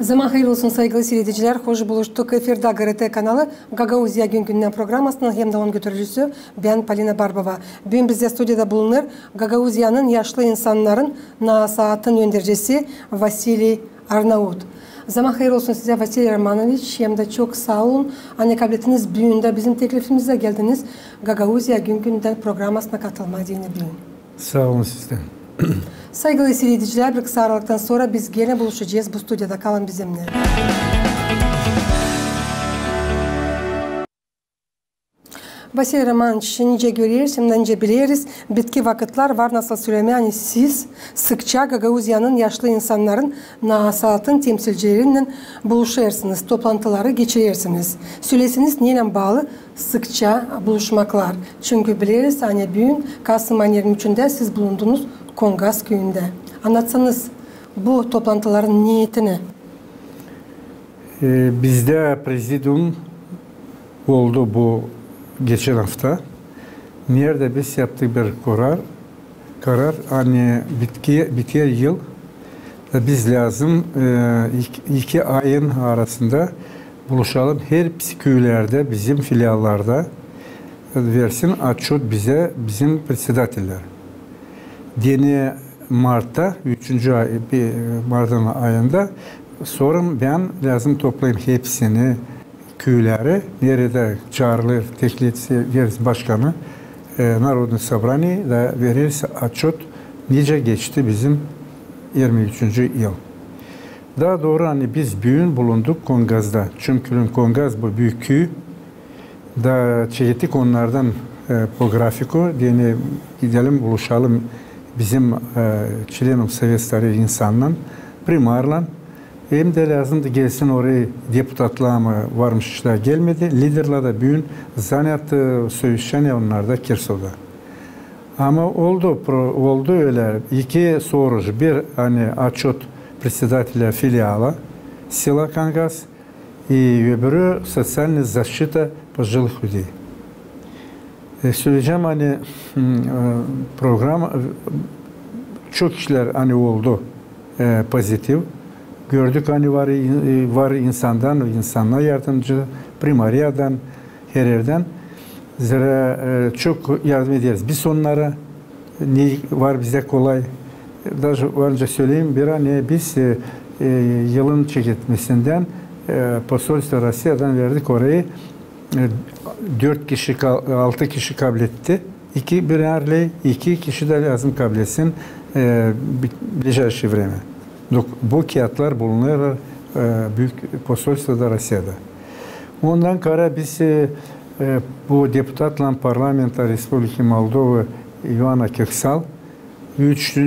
Zaman hayırlı olsun saygılı seyrediciler. Hoş buluştuk. Efirde GRT kanalı Gagauzya Günkünden programmasının hem de onun götürücüsü ben Polina Barbova. Bugün bizde stüdyoda bulunur Gagauzya'nın yaşlı insanların nasihatın öndürücüsü Vasili Arnaut. Zaman hayırlı olsun size Vasili Romanoviç. Hem de çok sağ olun. Anne kabletiniz büyüğünde bizim teklifimize geldiniz. Gagauzya Günkünden programmasına katılmayı yine büyüğün. Sağ olun sizden. Saygılı seyrediciler, bir kısa aralıktan sonra biz gene buluşacağız. Bu stüdyoda kalın bizimle. Vasili Romanoviç, nice görüyoruz, hem de nice biliriz. Bitki vakitler var nasıl söylemeye, hani siz sıkça Gagauzya'nın yaşlı insanların nasihatın temsilcileriyle buluşuyorsunuz, toplantıları geçiriyorsunuz. Söylesiniz neyle bağlı sıkça buluşmaklar. Çünkü biliriz, hani bugün Kasım ayının 23'ünde siz bulundunuz Kongaz köyünde. Anlatsanız bu toplantıların niyetini. Bizde prezidium oldu bu geçen hafta. Nerede biz yaptık bir karar hani bitiyor yıl biz lazım 2 ayın arasında buluşalım. Her köylerde bizim filiallarda versin atçot bize bizim председателler. Deni Mart'ta 3. ay Mart'ın ayında sonra ben lazım toplayayım hepsini köyleri nerede çağrılır teklif veririz başkanı Народное собрание da veririz atçot nice geçti bizim 23. yıl. Daha doğru hani biz bugün bulunduk Kongaz'da. Çünkü Kongaz bu büyük köy. Da çeşitli onlardan grafiko diyene gidelim buluşalım bizim çilenim Sovyetleri insanla primarla hem de lazımdı gelsin oraya deputatlar mı varmış işte gelmedi. Liderler de bugün zanyattı söyleşene onlarda Kirsov'da. Ama oldu öyle 2 soruş bir hani atçot председателя филиала села Кангаз и öbürü социальная защита пожилых людей. Söyleyeceğim hani program çok işler hani oldu pozitif. Gördük hani var insanlar yardımcı, primaryadan, her yerden. Zira çok yardım ederiz. Biz onlara ne var bize kolay. Daha önce söyleyeyim bir an biz yılın çekilmesinden Posolstvo Rusya'dan verdik orayı 4 kişi 6 kişi kabul etti. 2 kişi de lazım kabul etsin ближайшее время. Bu kağıtlar bulunuyor büyük Posolstvo'da Rusya'da. Ondan sonra biz bu deputatla parlamenta Respublika Moldova Ivana Köksal 3-4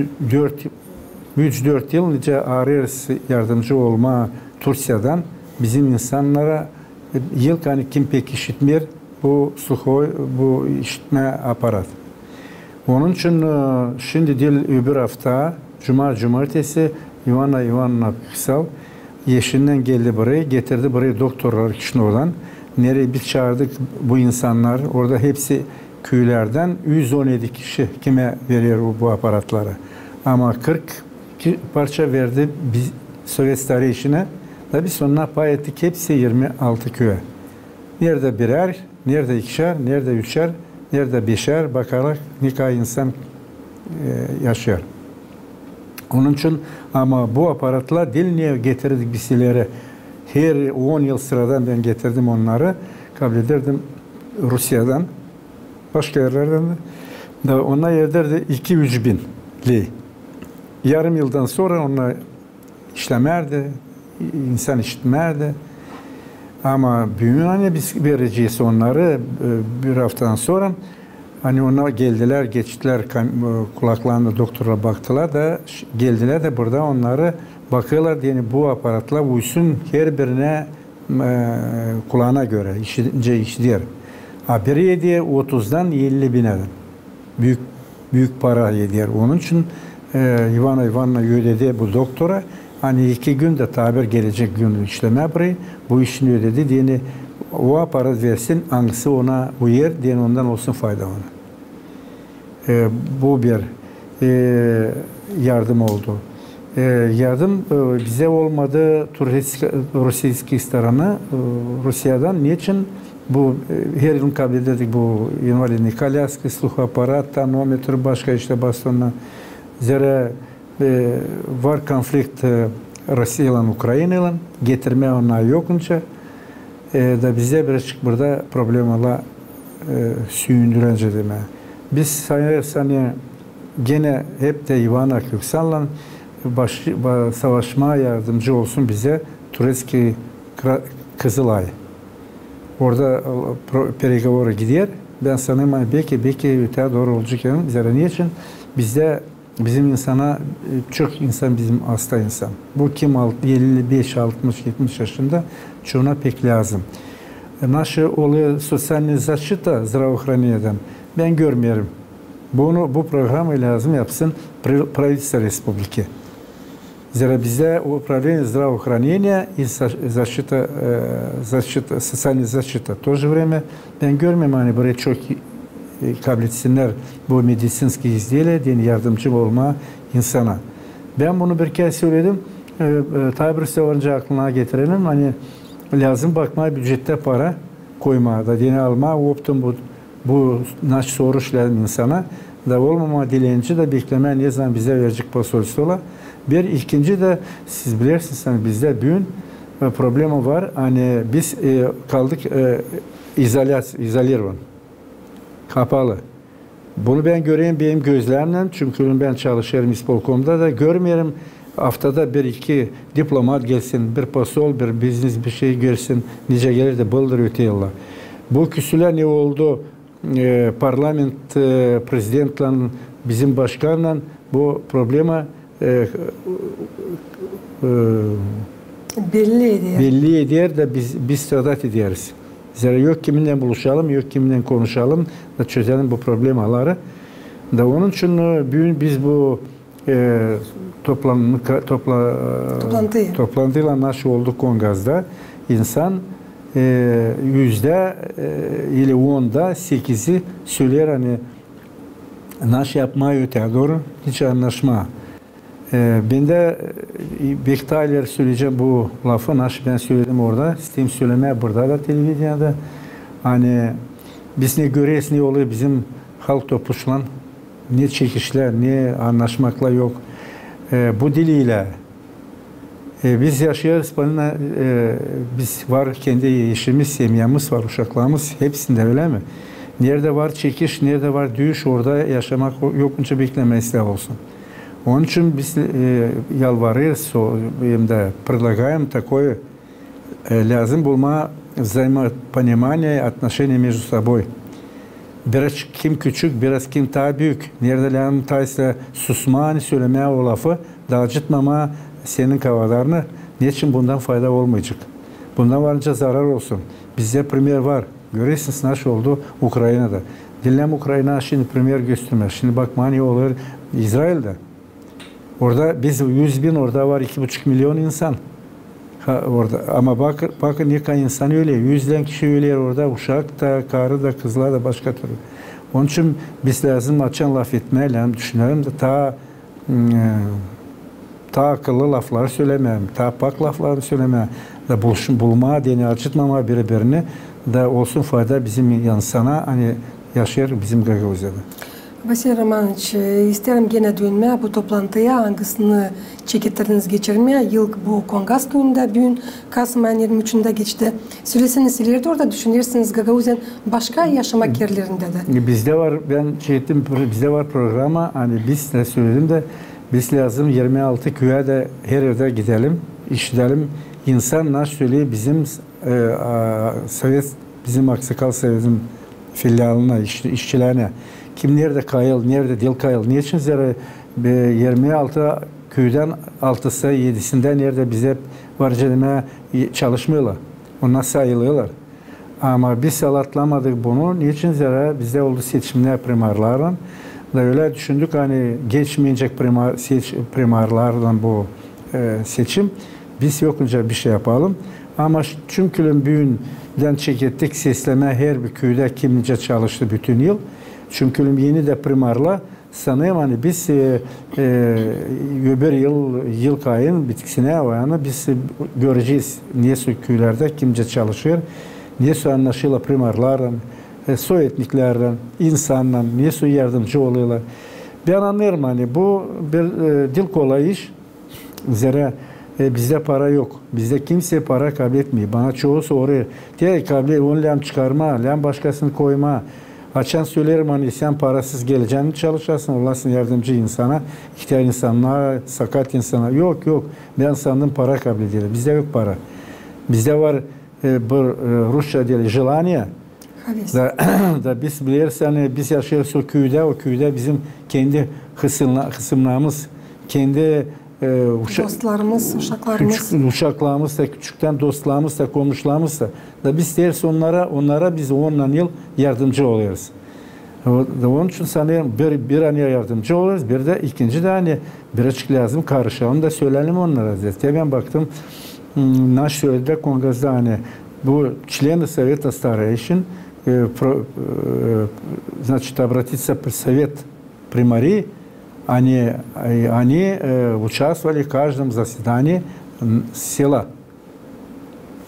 yıl nice arıyoruz yardımcı olma Türkiye'den bizim insanlara yıl hani kim pek işitmiyor bu Sukhoi bu işitme aparat. Onun için şimdi değil öbür hafta cumartesi Ivana Köksal yeşinden geldi buraya getirdi buraya doktorlar Kişinov'dan. Nereye biz çağırdık bu insanlar orada hepsi köylerden 117 kişi kime veriyor bu aparatları. Ama 40 parça verdi biz Sovyetleri işine. Tabii sonra pay ettik hepsi 26 köye. Nerede birer, nerede ikişer, nerede üçer, nerede beşer bakarak ne kadar insan yaşıyor. Onun için ama bu aparatlar değil niye getirdik bizlere? Her 10 yıl sıradan ben getirdim onları. Kabul ederdim Rusya'dan. Başka yerlerden de. Ona yerlerde 2-3 bin li. Yarım yıldan sonra onlar işlemerdi. İnsan işitmerdi. Ama bugün hani biz vereceğiz onları bir haftadan sonra hani onlar geldiler, geçtiler kulaklarında doktora baktılar da geldiler de burada onları bakıyorlar diye bu aparatla uysun her birine kulağına göre işliyor. Biri yediği 30'dan 50 bine büyük para yediği. Onun için Ivana ödedi bu doktora. Hani 2 günde tabir gelecek gün işleme burayı. Bu işini ödedi diye o aparat versin hangisi ona uyar diye ondan olsun fayda ona. Bu bir yardım oldu. yardım bize olmadı Rusya starana Rusya'dan. Niçin? Bu her yıl kabul ededik bu invalidlik kalyaskı, sluh aparat, tonometre, başka işte bastonla. Zira var konflikt Rusya ile Ukrayna ile getirme ona yokunca da bize birazcık burada problemler sündürünce deme. Biz sayarsan gene hep de Ivana Köksal'la savaşmaya yardımcı olsun bize Turecki Kızılay. Orada переговоры gider. Ben sanırım belki öte doğru olacak yani. Zira niçin? Bizim insana çok insan bizim hasta insan. Bu kim 55, 60, 70 yaşında çoğuna pek lazım. Naşı oluyor sosyal защита здравоохранениyadan ben görmüyorum. Bu programı lazım yapsın правительство республики. Zira bize управление здравоохранения и защита, социальная защита. В то же время ben görmüyorum hani buraya çok kabul etsinler bu medisinski izdiyle diye yardımcı olma insana. Ben bunu bir kez söyledim. Tabi sevince aklına getirelim. Hani lazım bakmaya bütçette para koyma da dini alma optum bu naş soruşların insana da olmama dileğince de bekleme ne zaman bize verecek posolstola. Bir ikinci de siz bilirsiniz hani bizde büyün problemi var. Hani biz kaldık izolirvan. Kapalı. Bunu ben göreyim benim gözlerimle. Çünkü ben çalışıyorum İspolkom'da da görmüyorum. Haftada bir iki diplomat gelsin, bir posol, bir biznes bir şey gelsin. Nice gelir de bıldır öteyiyorlar. Bu küsüler ne oldu? Parlament prezidentle, bizim başkanla bu problema belli eder de biz stradat ederiz. Zira yok kiminle buluşalım, yok kiminle konuşalım da çözelim bu problemaları. Da onun için biz bu toplantıyla nasıl olduk Kongaz'da insan %10'da 8'i söyler hani nasıl yapmaya öte doğru hiç anlaşma. Ben de Bektaşlar söyleyeceğim bu lafı nasıl ben söyledim orada. İsteyim söylemeye burada da televizyonda. Hani biz ne görüyoruz ne oluyor bizim halk topuşlan ne çekişler ne anlaşmakla yok. Bu diliyle biz yaşıyoruz. Biz var kendi işimiz, semyamız var, uşaklarımız hepsinde öyle mi? Nerede var çekiş, nerede var düğüş orada yaşamak yokunca beklemesi olsun. Onun için biz yalvarırız, hem de предлагаем такое lazım bulma взаимопонимание, отношения между собой. Biraz kim küçük, biraz kim daha büyük. Nerede lazım taysa susma, söylemeye o lafı, dağıtmama senin kavalarını. Niçin bundan fayda olmayacak? Bundan varınca zarar olsun. Bizde primer var. Görüyorsunuz nasıl oldu Ukrayna'da. Dinlem Ukrayna şimdi primer göstermez. Şimdi bak mani olur İsrail'de. Orada biz 100 bin orada var 2,5 milyon insan. Orada ama bakın ne kadar insan öyle. 100'den kişi öyle orada. Uşak da, karı da, kızlar da başka türlü. Onun için biz lazım açan laf etmeye lazım düşünelim de ta akıllı lafları söylemeyelim. Ta pak lafları söylemeyelim. Da bulma, deni açıtmama birbirini da olsun fayda bizim insana hani yaşar bizim Gagauziya'da. Vasiliy Romanovich, isterim gene dönmeye bu toplantıya hangisini çeketleriniz geçirmeye. Yıl bu Kongaz gününde, bugün Kasım ayının 23'ünde geçti. Söyleseniz ileride orada düşünürsünüz Gagauzya'nın başka yaşamak yerlerinde de. Bizde var, ben bizde var programa, hani biz de söyledim de biz lazım 26 köye de her yerde gidelim, işleyelim. İnsan nasıl söylüyor bizim bizim Aksakal Sovyet'in filialına, işçilerine. Kim nerede kayıl, nerede dil kayıl. Niçin zira 26 köyden 6'sı 7'sinde nerede bize varcılığına çalışmıyorlar. Onlar sayılıyorlar. Ama biz atlamadık bunu. Niçin zira bizde oldu seçimler primarlarla. Da öyle düşündük hani geçmeyecek primarlardan bu seçim. Biz yokunca bir şey yapalım. Ama çünkü büyünden çekettik sesleme her bir köyde kimlice çalıştı bütün yıl. Çünkü yeni de primarla sanıyorum hani biz öbür yıl kayın bitkisine o yana biz göreceğiz niye köylerde kimce çalışıyor, niye anlaşıyla primarlarla, soy etniklerle, insanla niye yardımcı oluyorlar. Ben anlıyorum hani bu bir dil kolay iş. Zira bizde para yok. Bizde kimse para kabul etmiyor. Bana çoğu soruyor. Diye kabul onu lem çıkarma, lem başkasını koyma. Açan söylerim hani sen parasız geleceğini çalışarsın. Olasın yardımcı insana, ihtiyar insanlara, sakat insana. Yok. Ben sandım para kabul edilir. Bizde yok para. Bizde var bu Rusça dili jelaniya. Da biz biliriz hani biz yaşıyoruz o köyde bizim kendi kısımlarımız, kendi dostlarımız, uşaklarımız da küçükten dostlarımız da komşularımız da biz deriz onlara biz 10 yıl yardımcı oluyoruz. Onun için sanıyorum bir an yardımcı oluyoruz, bir de ikinci de hani birazcık lazım karışalım da söyleyelim onlara. Zaten ben baktım naş söyledi kongresde hani bu члены Совета Старейшин значит, обратиться в Совет Примарии, они участвовали в каждом заседании села.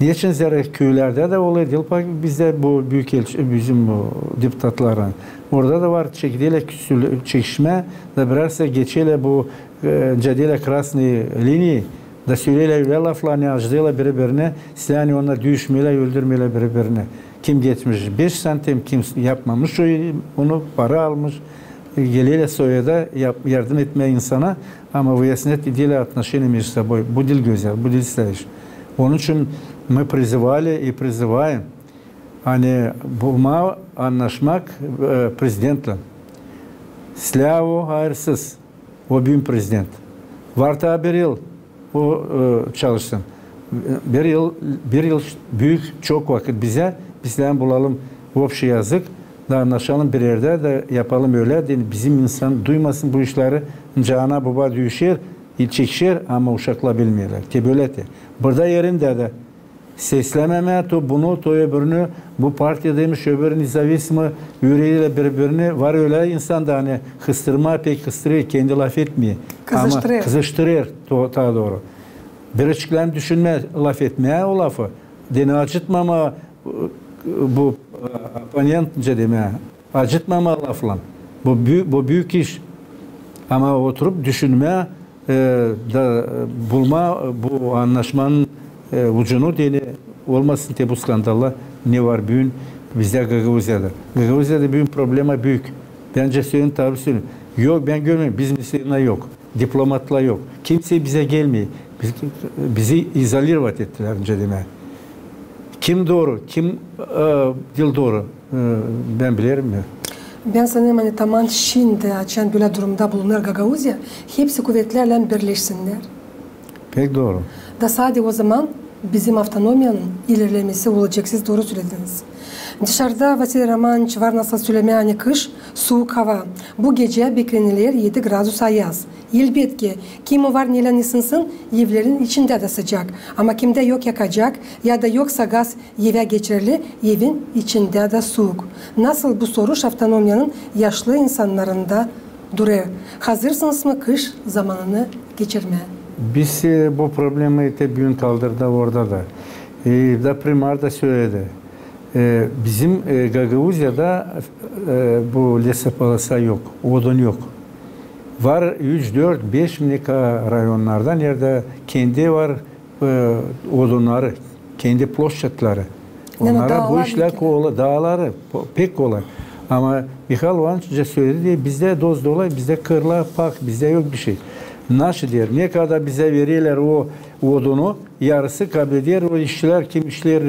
Niçin zira köylerde de oluyor, bizde bu büyükelçi, bizim bu deputatların. Orada da var çekişme, da birerse geçiyle bu cadıyla krasni linii, da söyleyle öyle laflarını acıdıyla birbirine, silahını onlar düşmeyle, öldürmeyle birbirine. Kim geçmiş 5 santim, kim yapmamış onu para almış. Geliyle soyada yardım etmeye insana ama выяснять дела отношения между собой. Bu dil güzel, bu dil isteyiş. Onun için мы призывали и призываем hani bulma, anlaşmak prezidentle. Slavo hayırsız, o büyük prezident. Varta bir yıl o çalışsın. Bir yıl büyük çok vakit bize, bizden bulalım общий yazık. Da anlaşalım bir yerde de yapalım öyle. Bizim insan duymasın bu işleri. Cana baba düşer, çekişir ama uşakla bilmiyorlar. Ki böyle de. Burada yerinde de seslememe bunu öbürünü bu parti demiş öbürü nizavizmi yüreğiyle birbirini var öyle insan da hani kıstırma pek kıstırıyor. Kendi laf etmiyor. Kızıştırır. Ama kızıştırır daha doğru. Bir açıklayan düşünme laf etmeye o lafı. Deni acıtmama bu oponentçe demeye acıtmama lafla. Bu büyük iş. Ama oturup düşünme da bulma bu anlaşmanın ucunu deni olmasın te bu skandalla ne var büyün bizde Gagavuzya'da. Gagavuzya'da büyük problema büyük. Bence söyleyeyim tabi söyleyeyim. Yok ben görmüyorum. Bizim misyonla yok. Diplomatla yok. Kimse bize gelmiyor. Bizi izolirat ettiler önce demeye. Kim doğru, kim dil doğru ben bilirim ya. Ben sanırım hani tamam şimdi açan böyle durumda bulunur Gagavuzya hepsi kuvvetlerle birleşsinler. Pek doğru. Da sadece o zaman bizim avtonomiyanın ilerlemesi olacak. Siz doğru söylediniz. Dışarıda Vasiliy Romanovich var nasıl söylemeye hani kış, soğuk hava. Bu gece beklenilir 7 gradus ayaz. Elbette kim var neyle ısınsın evlerin içinde de sıcak. Ama kimde yok yakacak ya da yoksa gaz eve geçerli evin içinde de soğuk. Nasıl bu soruş avtonomiyanın yaşlı insanlarında duruyor. Hazırsınız mı kış zamanını geçirmeye? Biz bu problemi büyün kaldırdı orada da. Da primar da söyledi. Bizim Gagavuzya'da bu lesapalasa yok, odun yok. Var 3, 4, 5 rayonlardan yerde kendi var odunları, kendi ploşçatları. Onlara bu işler kolay, dağları pek kolay. Ama Mikhail Ivanoviç söyledi bizde doz dolay, bizde kırla pak, bizde yok bir şey. Nasıl der? Ne kadar bize verirler o odunu, yarısı kabul eder o işçiler kim işler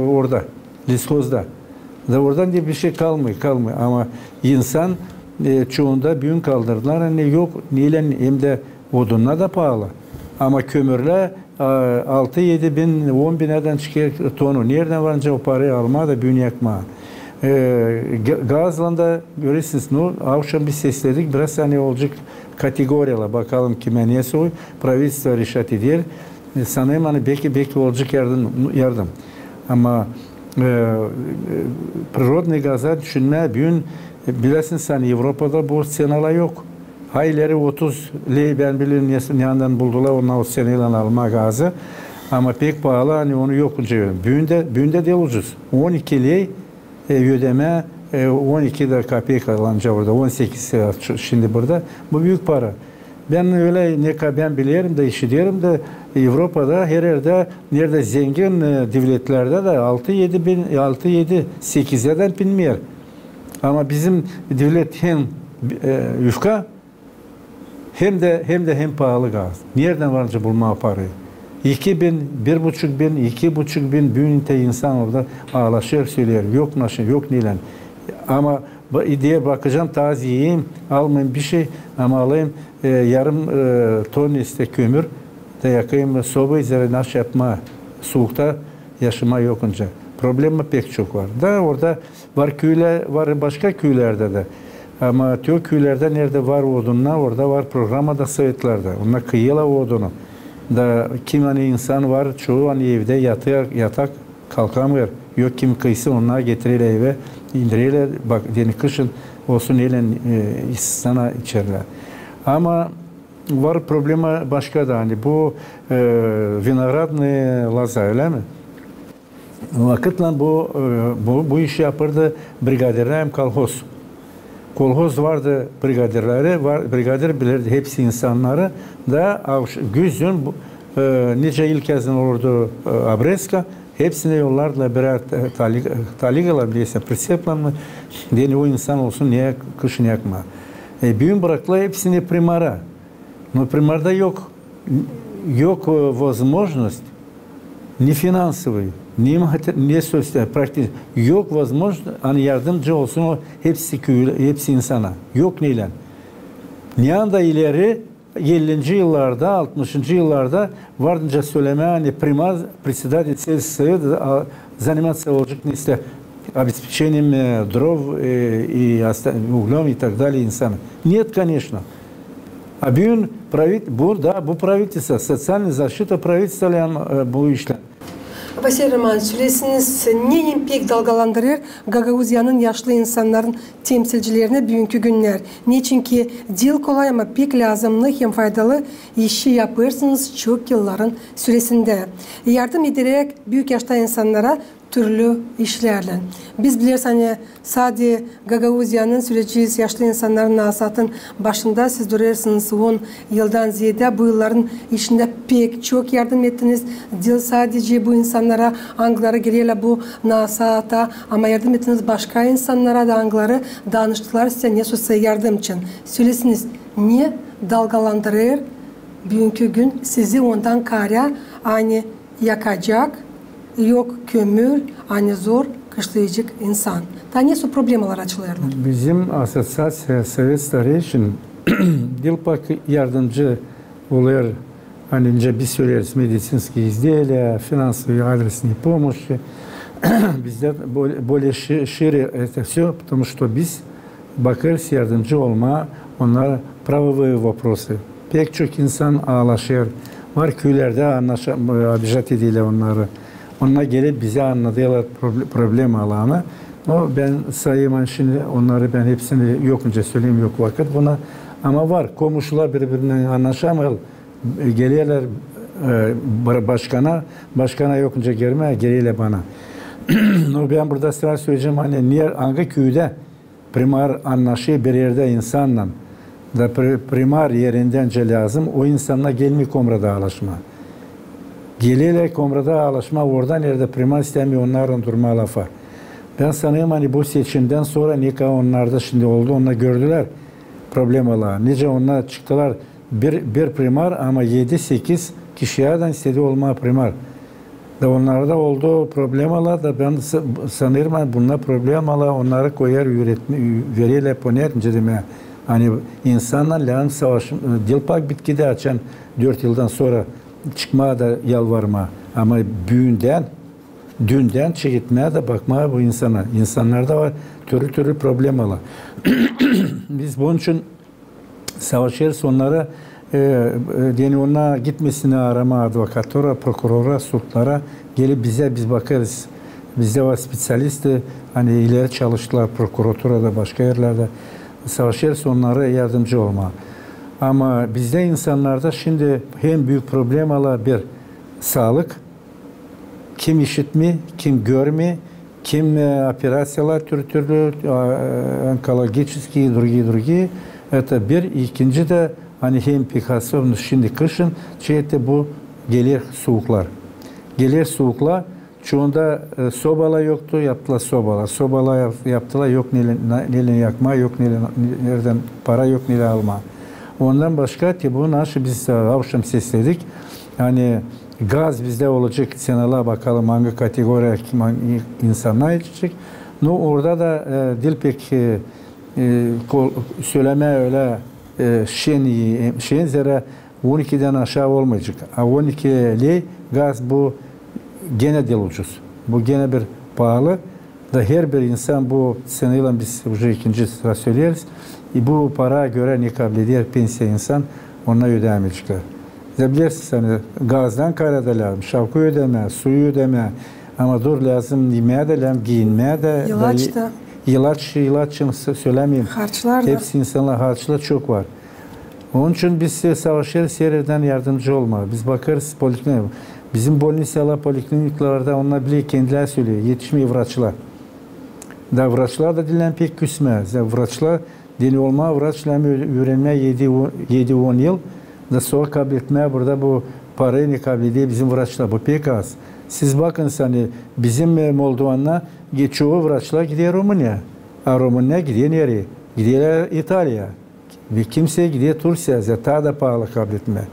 orada, liskozda. Da oradan diye bir şey kalmıyor. Ama insan çoğunda büyün kaldırdılar. Hani yok, niyle hem de odunla da pahalı. Ama kömürle 6-7 bin, 10 binlerden çıkıyor tonu. Nereden varınca o parayı alma da büyün yakma. Gazla da görürsünüz. Akşam biz sesledik. Biraz hani olacak kategoriyalar. Bakalım kime neyse o. Правительство решать eder. Sanayım hani belki olacak yardım. Ama природный газа düşünme büyün Bilesin sen Avrupa'da bu seneler yok. Hayleri 30 lei ben bilirim yandan buldular onlar o seneyle alma gazı. Ama pek pahalı hani onu yokunca büyünde değil ucuz. 12 lei ödeme 12 de kapik alınca orada 18 şimdi burada bu büyük para. Ben öyle ne ben biliyorum da işi diyorum da Avrupa'da her yerde nerede zengin devletlerde de 6-7-8'den bilmiyor. Ama bizim devlet hem yufka hem pahalı gaz. Nereden varınca bulma parayı? 2.000, 1.500, 2.500 büyünte insan orada ağlaşıyor söylüyor. Yok naşın, yok nilen. Ama diye bakacağım taze yiyeyim, almayayım bir şey ama alayım yarım ton kömür de yakayım soba üzerine naş yapma soğukta yaşama yokunca. Problemi pek çok var. Da orada var köyler, var başka köylerde de. Ama tüm köylerde nerede var odunlar orada var programda Sovyetlarda. Onlar kıyıla odunu. Da kim hani insan var çoğu hani evde yatak kalkamıyor. Yok kim kıysı onlar getirirler eve indirirler. Bak yani kışın olsun eyle sana içerler. Ama var problema başka da hani bu vinogradne loza öyle mi? Vakitle bu işi yapardı brigadirler hem kolhoz. Kolhoz vardı brigadirleri, brigadir bilirdi hepsi insanları da güzün nice ilkezin olurdu Abreska hepsine yollarla birer taligalar bilirse prisepla mı diye o insan olsun niye kışın yakma. Büyün bıraktılar hepsini primara. Но примарда yok возможность ni finansовый, ni sosyal, praktik yok возможность hani yardımcı olsun o hepsi insana. Yok neyle? Ne anda ileri 50. yıllarda, 60. yıllarda vardınca söyleme hani примар председатель сельсовета заниматься olacak işte обеспечением дров и углем и так далее insana. Нет, конечно. А bu правительство, социальная защита правительства bu işler. Vasiliy Romanovich, söylesiniz neyin pek dalgalandırır Gagauzyanın yaşlı insanların temsilcilerine bugünkü günler? Niçin ki dil kolay ama pek lazımlı hem faydalı işi yapırsınız çok yılların süresinde. Yardım ederek büyük yaşta insanlara türlü işlerle. Biz biliriz hani sadece Gagauzyanın süreciyiz yaşlı insanların asatın başında siz duruyorsunuz 10 yıldan ziyade bu yılların içinde pek çok yardım ettiniz. Dil sadece bu insanlara anglara geliyorlar bu nasata ama yardım ettiniz başka insanlara da angları danıştılar size ne sosyal yardım için. Söylesiniz niye dalgalandırır bugünkü gün sizi ondan kara hani yakacak yok kömür, hani zor kışlayacak insan. Daha ne su problemalar açılıyorlar? Bizim asosiyasya Sovet Stareyşin Dilpak yardımcı oluyor. Hani önce biz söyleriz медицинские изделия, финансовые адресные помощи. Bizde böyle şiire это все, потому что biz bakarız yardımcı olma, onlar правовые вопросы. Pek çok insan ağlaşıyor. Var köylerde abijat ediyorlar onları. Onlar gelip bize anlatıyorlar problem alanı. Ben sayayım şimdi onları ben hepsini yokunca söyleyeyim yok vakit buna. Ama var komşular birbirine anlaşamıyor. Geliyorlar başkana yokunca geliyorlar bana. Ben burada sıra söyleyeceğim hani niye hangi köyde primar anlaşıyor bir yerde insanla da primar yerindence lazım o insanla gelmiyor komrada ağlaşma. Geliyle komrada ağlaşma orada nerede primar istemiyor onların durma lafa. Ben sanıyorum hani bu seçimden sonra nikah onlarda şimdi oldu onlar gördüler problem ola. Nice onlar çıktılar bir primar ama 7-8 kişiyeden istedi olma primar. Da onlarda oldu problem ola da ben sanıyorum hani bunlar problem ola onları koyar veriyle poner dedime. Hani insanlar lan savaş Dilpak bitkide açan 4 yıldan sonra çıkmaya da yalvarma ama dünden çekitmeye de bakmaya bu insana. İnsanlarda var türlü problem ala. Biz bunun için savaşırız onlara yani ona gitmesini arama advokatora, prokurora, sultlara gelip biz bakarız. Bizde var spesyalist, hani ileri çalıştılar prokuraturada, başka yerlerde. Savaşırsa onlara yardımcı olma. Ama bizde insanlarda şimdi hem büyük problem ala bir sağlık, kim işitmi, kim görmi, kim операциялар türlü, онкологические, другие. Это bir. İkinci de hani hem Picasso şimdi kışın şeyde bu gelir soğuklar. Gelir soğuklar. Çoğunda sobala yoktu, yaptılar sobala. Sobala yaptılar, yok neyle yakma, yok nereden para, yok neyle alma. Ondan başka ki bu nasıl biz akşam sesledik. Hani gaz bizde olacak seneler bakalım hangi kategoriye insanlar yetecek. No orada da dil pek söyleme öyle şen zira 12'den aşağı olmayacak. 12'li gaz bu gene del ucuz. Bu gene bir pahalı. Da her bir insan bu seneyle biz уже ikinci sıra söyleriz. Bu para göre ne kabul eder pensiya insan ona ödemeyecekler. Bilirsiniz hani gazdan kaynada lazım, şavku ödeme, suyu ödeme, ama dur lazım yemeğe de lazım, giyinmeye de. İlaç da. İlaçını söylemeyeyim. Harçlar da. Hepsi insanlar harçlar çok var. Onun için biz savaşırız, yerden yardımcı olma. Biz bakarız poliklinik. Bizim bolnisalar, polikliniklerde onlar bile kendileri söylüyor. Yetişmiyor vraçlar. Da vraçlar da dilen pek küsmez. Vraçlar deli olma, vraçlarını öğrenmeye 7-10 yıl. Da sonra kabul etmeye burada bu parayı ne kabul ediyor bizim vraçlar. Bu pek az. Siz bakın hani bizim Moldovan'la çoğu vraçlar gidiyor Romanya. A Romanya gidiyor nereye? Gidiyor İtalya. Ve kimse gidiyor Türkiye'ye. Daha da pahalı kabul etmeye.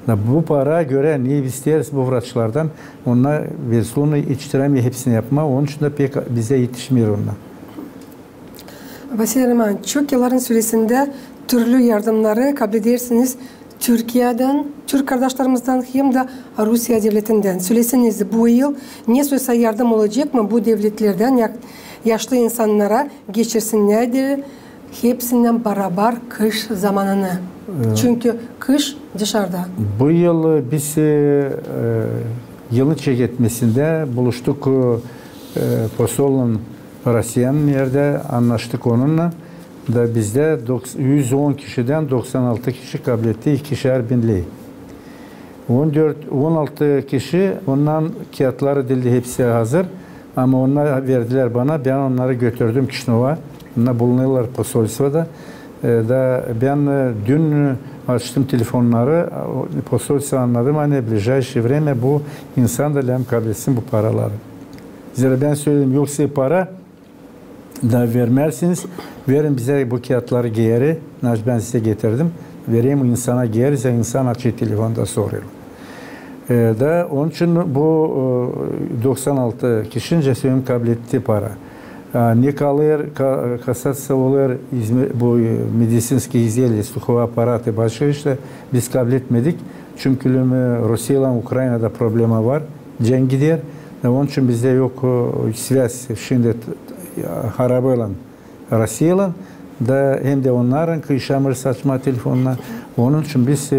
Bu para göre ne isteriz bu vraçlardan? Onlar versiyonu içtiremiyor, hepsini yapma. Onun için de pek bize yetişmiyor onlar. Vasile Roman, çok yılların süresinde türlü yardımları kabul edersiniz. Türkiye'den, Türk kardeşlerimizden hem de Rusya devletinden. Söyleseniz bu yıl ne sosyal yardım olacak mı bu devletlerden yaşlı insanlara geçirsinler hepsinden beraber kış zamanını. Çünkü kış dışarıda. Bu yıl biz yılın çeketmesinde buluştuk Posol'un Rusya'nın yerde anlaştık onunla. Da bizde 110 kişiden 96 kişi kabul etti, 2'şer binli. 16 kişi ondan kağıtları dildi, hepsi hazır. Ama onlar verdiler bana, ben onları götürdüm Kişinova. Onlar bulunuyorlar posolstvada. Da ben dün açtım telefonları, posolstva anladım, hani ближайшее время bu insan da kabul etsin bu paraları. Zira ben söyledim, yoksa para da vermezsiniz, verin bize bu kağıtları geri, ben size getirdim, vereyim insana geri, insan açıyor telefonda soruyor. Da onun için bu 96 kişince söyleyeyim kabul etti para. Ne kalır, kasatsa olur, bu medisinski izleyeli, слуховой aparatı başka işte biz kabul etmedik. Çünkü Rusya ile Ukrayna'da problema var, cenk gider. Onun için bizde yok связь şimdi harabayla Rusya'yla da hem de onların kıyışamır saçma telefonla. Onun için biz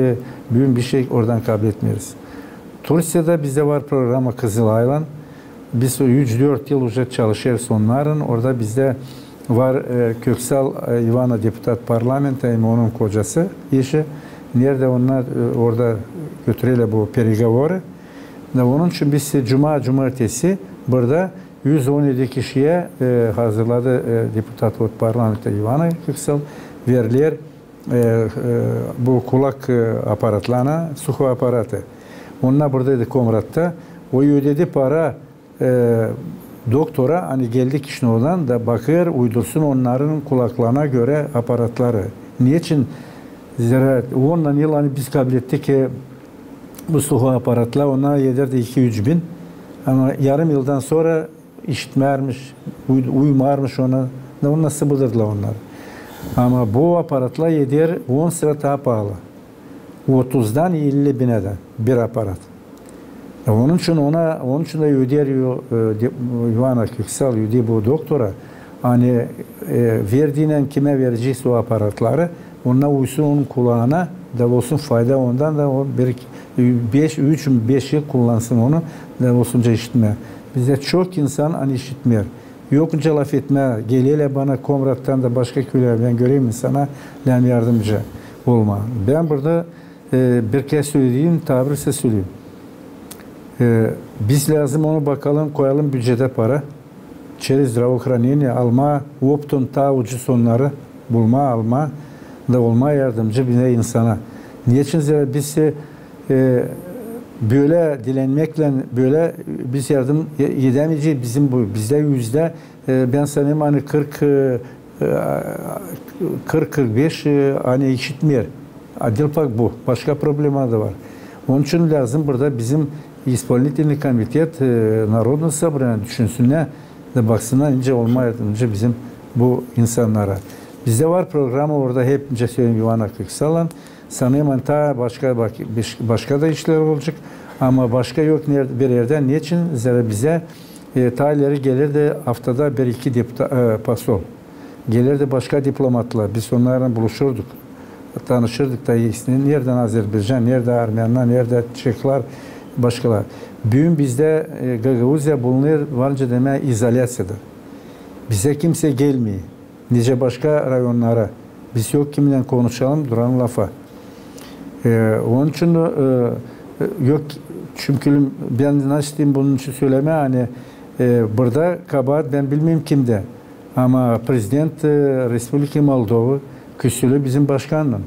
büyük bir şey oradan kabul etmiyoruz. Türkiye'de bizde var programı Kızılay'la. Biz 3-4 yıl уже çalışıyoruz onların. Orada bizde var Köksal Ivana deputat parlamento, onun kocası eşi. Nerede onlar orada götürüyorlar bu переговоры. Onun için biz cumartesi burada 117 kişiye hazırladı deputat parlamento Ivana Köksal. Verilir bu kulak aparatlarına, suhu aparatı. Onlar buradaydı Komrat'ta. O ödedi para doktora, hani geldi Kişinova'dan da bakır uydursun onların kulaklarına göre aparatları. Niçin? Zira 10 yıl hani biz kabul ettik ki bu suhu aparatlar ona yedirdi 2-3 bin. Ama yarım yıldan sonra işitmermiş, uymarmış ona. Onu nasıl bulurdular onlar? Ama bu aparatlar yedir 10 sıra daha pahalı. 30'dan 50 bineden bir aparat. Onun için de öderiyor Ivana Köksal ödüyor bu doktora. Hani verdiğinden kime verecekse o aparatları ona uysun onun kulağına da olsun fayda ondan da o 3-5 yıl kullansın onu da olsunca işitme. Bizde çok insan hani işitmiyor. Yokunca laf etme. Geliyle bana Komrat'tan da başka köyler ben göreyim insana lan yardımcı olma. Ben burada bir kez söyleyeyim, tabiri size söyleyeyim. Biz lazım onu bakalım, koyalım bütçede para. Через здравоохранение alma, optun ta ucu sonları bulma, alma da olma yardımcı bir insana. Niçin biz böyle dilenmekle böyle biz yardım edemeyeceğiz bizim bu bizde yüzde ben sanırım hani 40-45 hani işitmiyor. Adil bak bu. Başka problemler de var. Onun için lazım burada bizim İspanyol Komitet Народное Собрание düşünsünler de baksınlar ince olma yardımcı bizim bu insanlara. Bizde var programı orada hep ince söyleyeyim Ivana Kıksalan. Sanırım ta başka da işler olacak ama başka yok bir yerden. Niçin? Bize tayları gelir de haftada bir iki pasol. Gelir de başka diplomatlar. Biz onlarla buluşurduk. Tanışırdık da nereden Azerbaycan, nerede Armenler, nerede Çekler, başkalar. Bugün bizde Gagauzya bulunur varınca deme izolasyada. Bize kimse gelmiyor. Nice başka rayonlara. Biz yok kiminle konuşalım duran lafa. Onun için yok çünkü ben nasıl diyeyim bunun için söyleme hani burada kabahat ben bilmiyorum kimde. Ama Prezident Respublika Moldova küsülü bizim başkanın.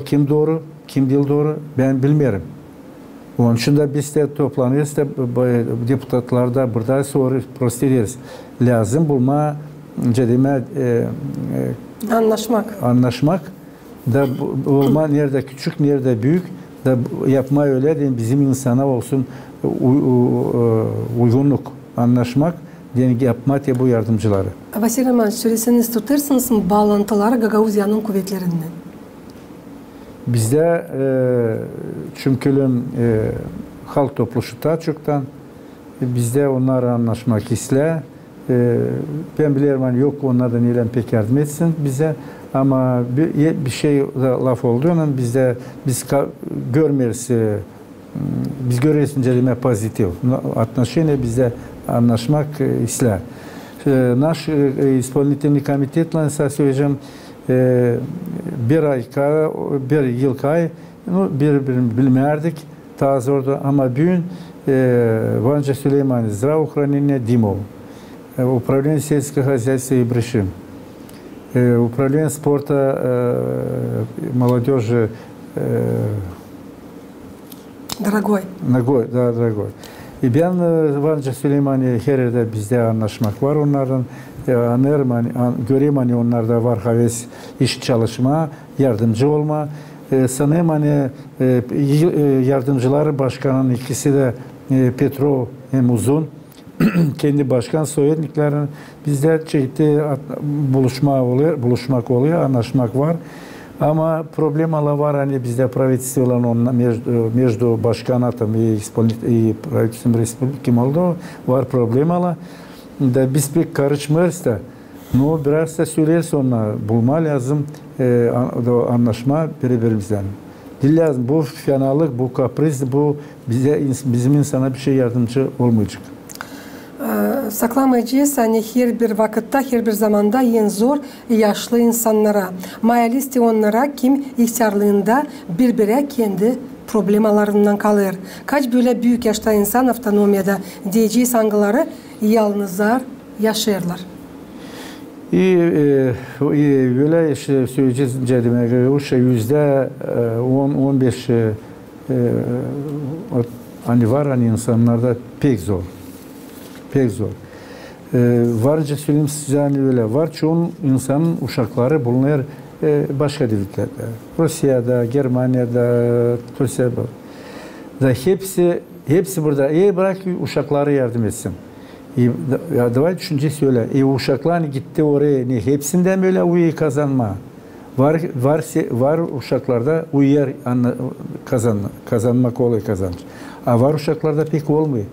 Kim doğru, kim değil doğru ben bilmiyorum. Onun için de biz de toplanıyoruz da deputatlar da burada soru prosteriyoruz. Lazım bulma cedime anlaşmak da olma nerede küçük nerede büyük da yapma öyle değil bizim insana olsun uygunluk anlaşmak diye yapma diye bu yardımcıları. Vasile Roman söyleseniz tutarsınız mı bağlantıları Gagauzya'nın kuvvetlerinden? Bizde çünkü halk topluşu çoktan bizde onlarla anlaşmak ister. Ben biliyorum hani yok onlardan ilan pek yardım etsin bize ama bir şey laf olduğundan biz görmüyoruz biz görüyoruz inceleme pozitif. Отношения bizde anlaşmak ister. Наш исполнительный комитеtle söyleyeceğim bir yıl birbirini bilmerdik ta zordu ama bugün Ванжа Сулейман здравоохранения Димов, управление сельского хозяйства Ибришим, управление спорта молодежи Дорогой. Да, dорогой. Ben Ванжа Süleyman'ı her yerde bizde anlaşmak var onların. Göreyim hani onlarda var haves iş çalışma, yardımcı olma. Sanırım hani yardımcıları başkanın ikisi de Petrov hem Uzun kendi başkan soyadniklerin bizde çeşitli buluşmak oluyor, anlaşmak var. Ama problem var hani bizde правительствоların между başkanatım и правительством Республики Moldova var problem da biz pek karışmıyoruz da no biraz da söyleriz onlar bulma lazım anlaşma birbirimizden. Dil lazım bu fenalık bu kapriz bu bizim insana bir şey yardımcı olmayacak. Saklamayacağız hani her bir vakitte, her bir zamanda en zor yaşlı insanlara. Mayalisti onlara kim ihtiyarlığında birbirine kendi problemalarından kalır. Kaç böyle büyük yaşta insan avtonomiyada diyeceğiz hangileri yalnızlar yaşarlar. Böyle işte söyleyeceğiz demek %10-15 hani var hani insanlarda pek zor. Pek zor. Varca söyleyeyim size hani öyle var. Çoğun insanın uşakları bulunur başka devletlerde. Rusya'da, Germanya'da, Türkiye'de. Da hepsi burada. Bırak uşakları yardım etsin. Ya davay düşünce söyle. Uşaklar gitti oraya. Hepsinden böyle uyu kazanma. Var uşaklarda uyar kazanmak oluyor kazanç. Var uşaklarda pek olmuyor.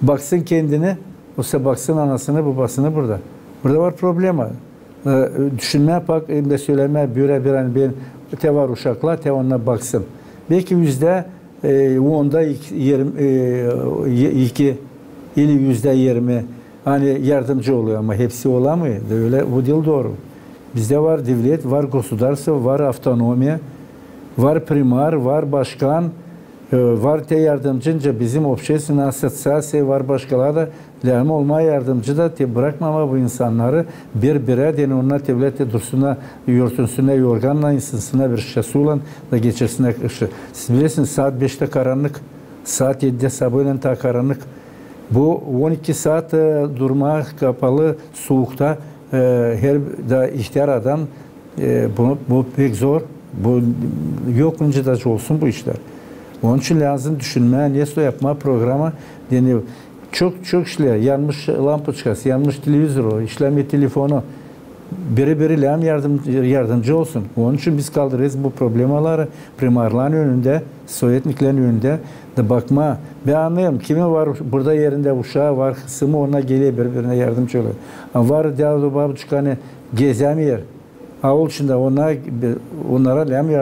Baksın kendine, olsa baksın anasını, babasını burada. Burada var problem var. Düşünmeye bak, de söyleme, bir an ben te var uşaklar, te onunla baksın. Belki %10'da 2 ili %20 hani yardımcı oluyor ama hepsi olamıyor. Öyle bu değil doğru. Bizde var devlet, var государство, var автономия, var primar, var başkan, var te yardımcınca bizim общественная asosiasya var başkaları da lazım olmaya yardımcı da te bırakmama bu insanları bir deni onlar devlette dursuna, yurtunsuna, yorganla insansına bir şişesi olan da geçersine. Siz bilirsiniz saat 5'te karanlık, saat 7'de sabahleyin ta karanlık. Bu 12 saat durma kapalı soğukta her da ihtiyar adam bu pek zor. Bu yok önce de olsun bu işler. Onun için lazım düşünmeye, nesto yapma programı deniyor. Çok işler, yanmış lampoçkası, yanmış televizoru, işleme telefonu, biri yardımcı olsun. Onun için biz kaldırırız bu problemaları primarların önünde, sovyetniklerin önünde de bakma. Ben anlayayım, kimi var burada yerinde uşağı var, kısmı ona geliyor birbirine yardımcı oluyor. Var devlet babuçkanı gezemiyor. Ağol içinde onlara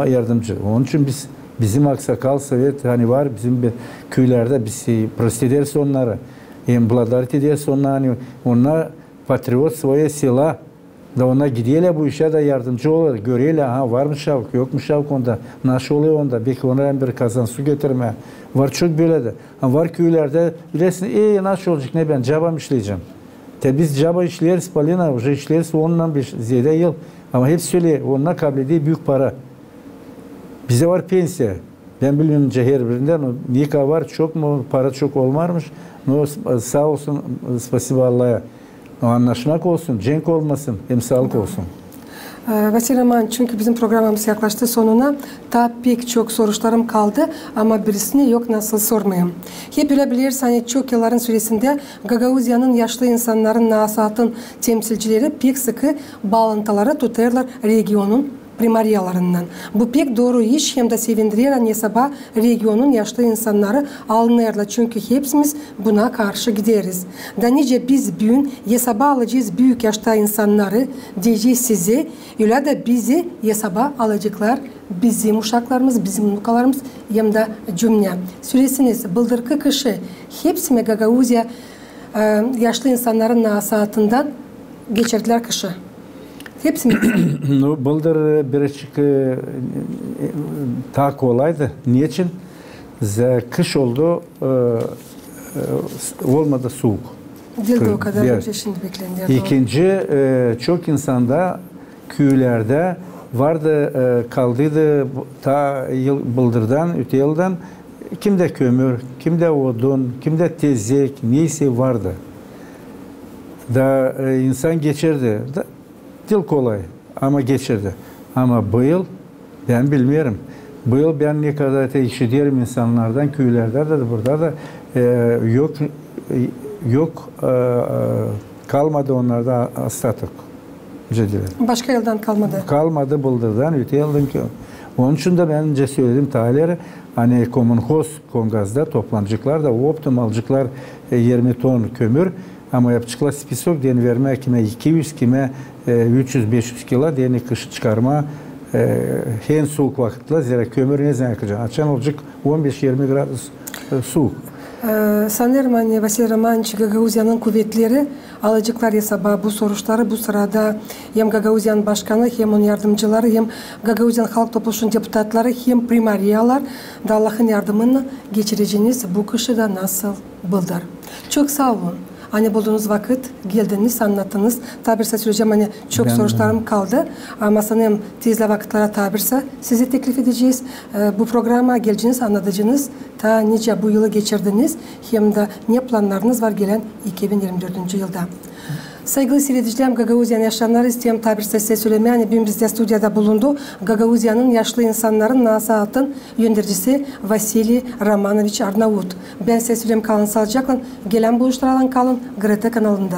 yardımcı. Onun için bizim aksakal sovyet hani var bizim bir köylerde biz prost ederiz onları. Благодарить ederiz onları. Onlar patriot svoje sela da ona gidiyorlar bu işe de yardımcı olur. Görüyorlar ha var mı şavk yok mu şavk onda. Nasıl oluyor onda. Belki ona bir kazan su getirme. Var çok böyle de. Ha, var köylerde bilirsin nasıl olacak ne ben caba işleyeceğim. Biz caba işleriz Palina, уже işleriz ondan bir ziyade yıl. Ama hep söyle, onunla kabul ediyor büyük para. Bize var pensiye. Ben bilmiyorum her birinden. Nika var, çok mu? Para çok olmarmış. No, sağ olsun, spasiba Allah'a. Anlaşmak olsun, cenk olmasın, hem sağlık olsun. Vasile Roman, çünkü bizim programımız yaklaştı sonuna. Daha pek çok sorularım kaldı ama birisini yok nasıl sormayayım. Hep bilebiliriz hani çok yılların süresinde Gagauzya'nın yaşlı insanların nasihatın temsilcileri pek sıkı bağlantıları tutarlar regionun primariyalarından. Bu pek doğru iş hem de sevindirir hani sabah regionun yaşlı insanları alınırlar. Çünkü hepimiz buna karşı gideriz. Da nice biz bugün hesaba alacağız büyük yaşta insanları diyeceğiz size. Öyle de bizi hesaba alacaklar bizim uşaklarımız, bizim nukalarımız hem de cümle. Süresiniz bıldırkı kışı hepsine Gagauzya yaşlı insanların nasihatından geçirdiler kışı. Hepsini. Bıldır birazcık daha kolaydı. Niçin? Kış oldu, olmadı soğuk. Dilde o kadar önce şimdi bekleniyor. İkinci, çok insanda köylerde vardı, kaldıydı ta bıldırdan, öte yıldan. Kimde kömür, kimde odun, kimde tezek, neyse vardı. Da insan geçirdi. Dil kolay ama geçirdi. Ama bu yıl ben bilmiyorum. Bu yıl ben ne kadar işitiyorum insanlardan, köylerde de burada da yok kalmadı onlarda statik. Başka yıldan kalmadı. Kalmadı bıldırdan öte yıldan ki. Onun için de ben önce söyledim tarihleri hani Komünhoz Kongaz'da toplamcıklar da optimalcıklar 20 ton kömür ama yapacaklar spisok diye verme kime 200 kime 300-500 kilo diye kış çıkarma en soğuk vakitle zira kömür ne zaman yakacak? Açan olacak 15-20 gradus soğuk. Sanırım anne Vasile Romanovich Gagauzya'nın kuvvetleri alacaklar hesaba bu soruşları bu sırada hem Gagauzyan başkanı hem onun yardımcıları hem Gagauzyan halk topluluğunun deputatları hem primariyalar da Allah'ın yardımını geçireceğiniz bu kışı da nasıl bıldır. Çok sağ olun. Hani bulduğunuz vakit geldiniz, anlattınız. Tabirse söyleyeceğim hani çok sorularım kaldı. Ama sanırım tezle vakitlere tabirse sizi teklif edeceğiz. Bu programa geleceğiniz, anlatacağınız ta nice bu yılı geçirdiniz. Hem de ne planlarınız var gelen 2024 yılda. Saygılı seyredicilerim, Gagauzya'nın yaşayanları isteyen tabirse size söylemeye hani bugün bizde stüdyoda bulundu. Gagauzya'nın yaşlı insanların nasihatın yöndericisi Vasile Romanovich Arnavut. Ben size söyleyeyim kalın sağlıcakla. Gelen buluşlardan kalın GRT kanalında.